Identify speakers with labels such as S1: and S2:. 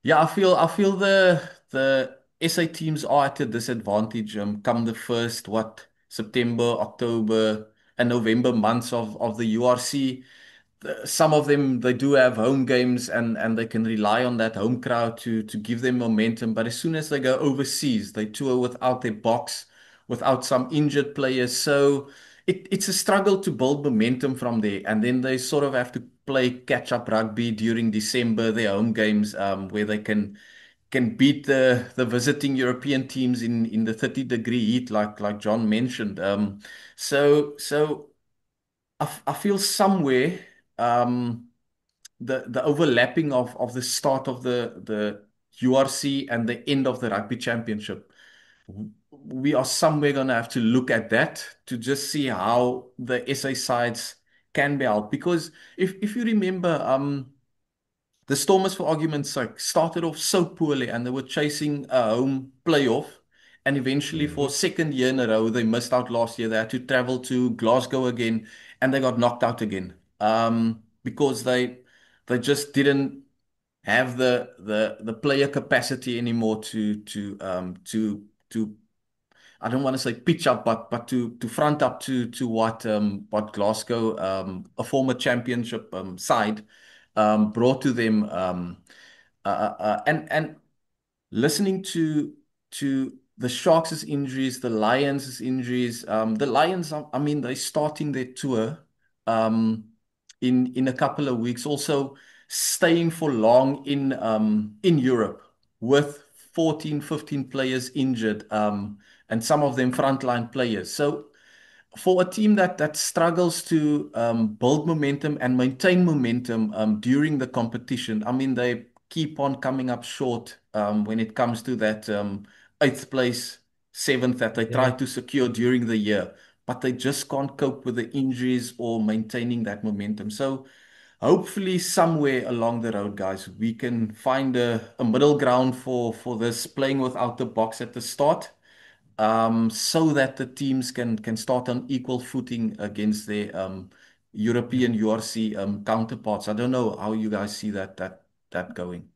S1: Yeah, I feel the SA teams are at a disadvantage come the first September, October, and November months of the URC. Some of them they do have home games and they can rely on that home crowd to give them momentum. But as soon as they go overseas, they tour without their box, without some injured players. So it's a struggle to build momentum from there. And then they sort of have to play catch up rugby during December, their home games, where they can beat the visiting European teams in the 30-degree heat, like John mentioned. So I feel somewhere um, the overlapping of the start of the URC and the end of the rugby championship. We are somewhere going to have to look at that to just see how the SA sides can be helped. Because if you remember, the Stormers, for argument's sake, started off so poorly and they were chasing a home playoff. And eventually, for
S2: Hmm.
S1: second year in a row, they missed out last year. They had to travel to Glasgow again and they got knocked out again because they just didn't have the player capacity anymore to I don't want to say pitch up, but to front up to what Glasgow, a former championship side, brought to them. And listening to the Sharks' injuries, the Lions' injuries, the Lions, I mean, they're starting their tour um, in a couple of weeks. Also, staying for long in Europe with 14, 15 players injured, and some of them frontline players. So for a team that struggles to build momentum and maintain momentum during the competition, I mean, they keep on coming up short when it comes to that eighth place, seventh that they try
S2: Yeah.
S1: to secure during the year, but they just can't cope with the injuries or maintaining that momentum. So hopefully somewhere along the road, guys, we can find a middle ground for this playing without the box at the start, so that the teams can start on equal footing against their
S2: Yeah.
S1: European URC counterparts. I don't know how you guys see that going.